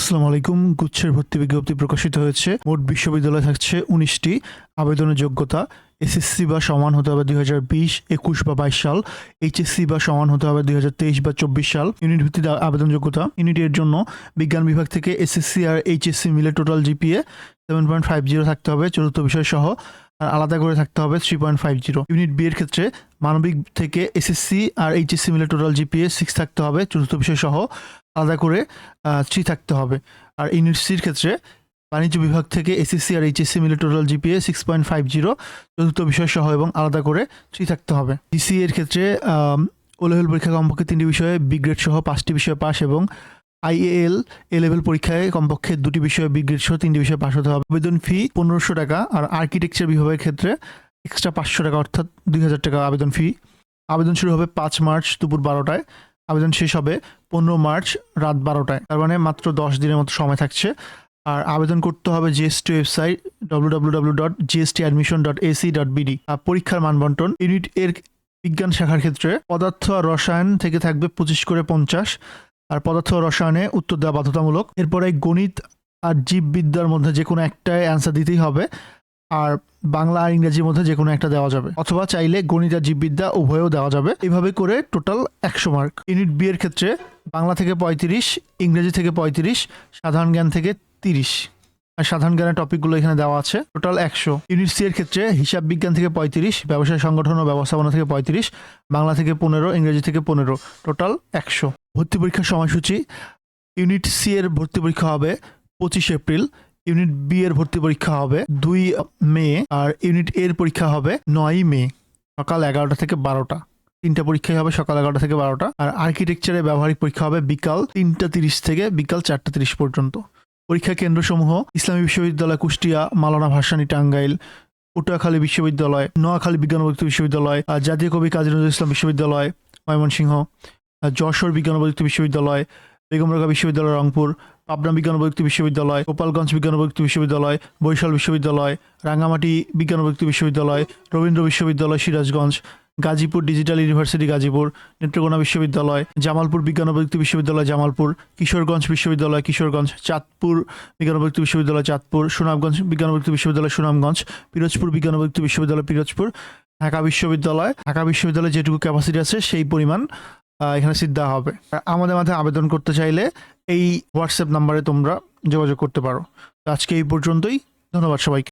আসসালামু আলাইকুম। গুচ্ছের ভর্তি বিজ্ঞপ্তি প্রকাশিত হয়েছে। মোট বিশ্ববিদ্যালয় থাকছে ১৯টি। আবেদনের যোগ্যতা এসএসসি বা সমান হতে হবে ২০২০, ২১ বা ২২ সাল। এইচএসসি বা সমান হতে হবে ২০২৩ বা ২৪ সাল। ইউনিট ভিত্তিতে আবেদন যোগ্যতা ইউনিট এর জন্য বিজ্ঞান বিভাগ থেকে এসএসসি আর এইচএসসি মিলে টোটাল জিপিএ 7.50 থাকতে হবে চতুর্থ বিষয় সহ, আর আলাদা করে থাকতে হবে 3.50। ইউনিট বি এর ক্ষেত্রে মানবিক থেকে এসএসসি আর এইচএসসি মিলে টোটাল জিপিএ 6 থাকতে হবে চতুর্থ বিষয় সহ, আলাদা করে 3 থাকতে হবে। আর ইউনিট সির ক্ষেত্রে বাণিজ্য বিভাগ থেকে এসএসসি আর এইচএসসি মিলে টোটাল জিপিএ 6.50 চতুর্থ বিষয় সহ এবং আলাদা করে 3 থাকতে হবে। ডিসি এর ক্ষেত্রে ও লেভেল পরীক্ষা কমপক্ষে 3টি বিষয়ে বি গ্রেড সহ 5টি বিষয়ে পাস এবং আইএএল এ লেভেল পরীক্ষায় কমপক্ষে 2টি বিষয়ে বি গ্রেড সহ 3টি বিষয়ে পাস হতে হবে। আবেদন ফি 1500 টাকা। আর আর্কিটেকচার বিভাগের ক্ষেত্রে এক্সট্রা 500 টাকা অর্থাৎ 2000 টাকা আবেদন ফি। আবেদন শুরু হবে 5 মার্চ দুপুর 12টায়। আবেদন শেষ হবে 15 মার্চ রাত 12টায়। তার মানে মাত্র 10 দিনের মতো সময় থাকছে। আর আবেদন করতে হবে জিএসটি ওয়েবসাইট www.gstadmission.ac.bd। পরীক্ষার মানবন্টন ইউনিট এর বিজ্ঞান শাখার ক্ষেত্রে পদার্থ আর রসায়ন থেকে থাকবে 25 করে 50, আর পদার্থ ও রসায়নে উত্তর দেওয়া বাধ্যতামূলক। এরপরে গণিত আর জীববিদ্যার মধ্যে যে কোনো একটায় অ্যান্সার দিতেই হবে, আর বাংলা আর ইংরেজির মধ্যে যে কোনো একটা দেওয়া যাবে, অথবা চাইলে গণিত আর জীববিদ্যা উভয়ও দেওয়া যাবে। এইভাবে করে টোটাল 100 মার্ক। ইউনিট বি এর ক্ষেত্রে বাংলা থেকে 35, ইংরেজি থেকে 35, সাধারণ জ্ঞান থেকে 30। আর সাধারণ জ্ঞানের টপিকগুলো এখানে দেওয়া আছে, টোটাল 100। ইউনিট সি এর ক্ষেত্রে হিসাব বিজ্ঞান থেকে 35, ব্যবসায় সংগঠন ও ব্যবস্থাপনা থেকে 35, বাংলা থেকে 15, ইংরেজি থেকে 15, টোটাল 100। ভর্তি পরীক্ষার সময়সূচি ইউনিট সি এর ভর্তি পরীক্ষা হবে 25 এপ্রিল, ইউনিট বি এর ভর্তি পরীক্ষা হবে 2 মে, আর ইউনিট এর পরীক্ষা হবে 9 মে সকাল 11টা থেকে 12টা। 3টা পরীক্ষাই হবে সকাল 11টা থেকে 12টা। আর আর্কিটেকচারে ব্যবহারিক পরীক্ষা হবে বিকাল 3টা 30 থেকে বিকাল 4টা 30 পর্যন্ত। পরীক্ষা কেন্দ্রসমূহ ইসলামী বিশ্ববিদ্যালয় কুষ্টিয়া, মাওলানা ভাসানী টাঙ্গাইল, পটুয়াখালী বিশ্ববিদ্যালয়, নোয়াখালী বিজ্ঞান ও প্রযুক্তি বিশ্ববিদ্যালয়, জাতীয় কবি কাজী নজরুল ইসলাম বিশ্ববিদ্যালয় ময়মনসিংহ, যশোর বিজ্ঞান ও প্রযুক্তি বিশ্ববিদ্যালয়, বেগম রোকেয়া বিশ্ববিদ্যালয় রংপুর, পাবনা বিজ্ঞান ও প্রযুক্তি বিশ্ববিদ্যালয়, গোপালগঞ্জ বিজ্ঞান ও প্রযুক্তি বিশ্ববিদ্যালয়, বরিশাল বিশ্ববিদ্যালয়, রাঙ্গামাটি বিজ্ঞান ও প্রযুক্তি বিশ্ববিদ্যালয়, রবীন্দ্র বিশ্ববিদ্যালয় সিরাজগঞ্জ, গাজীপুর ডিজিটাল ইউনিভার্সিটি গাজীপুর, নেত্রকোনা বিশ্ববিদ্যালয়, জামালপুর বিজ্ঞান ও প্রযুক্তি বিশ্ববিদ্যালয় জামালপুর, কিশোরগঞ্জ বিশ্ববিদ্যালয় কিশোরগঞ্জ, চাঁদপুর বিজ্ঞান ও প্রযুক্তি বিশ্ববিদ্যালয় চাঁদপুর, সুনামগঞ্জ বিজ্ঞান ও প্রযুক্তি বিশ্ববিদ্যালয় সুনামগঞ্জ, পিরোজপুর বিজ্ঞান ও প্রযুক্তি বিশ্ববিদ্যালয় পিরোজপুর, ঢাকা বিশ্ববিদ্যালয় যেটুকু ক্যাপাসিটি আছে সেই পরিমাণ এখানে সিট দেওয়া হবে। আমাদের মাধ্যমে আবেদন করতে চাইলে এই হোয়াটসঅ্যাপ নাম্বারে তোমরা যোগাযোগ করতে পারো। আজকে এই পর্যন্তই। ধন্যবাদ সবাইকে।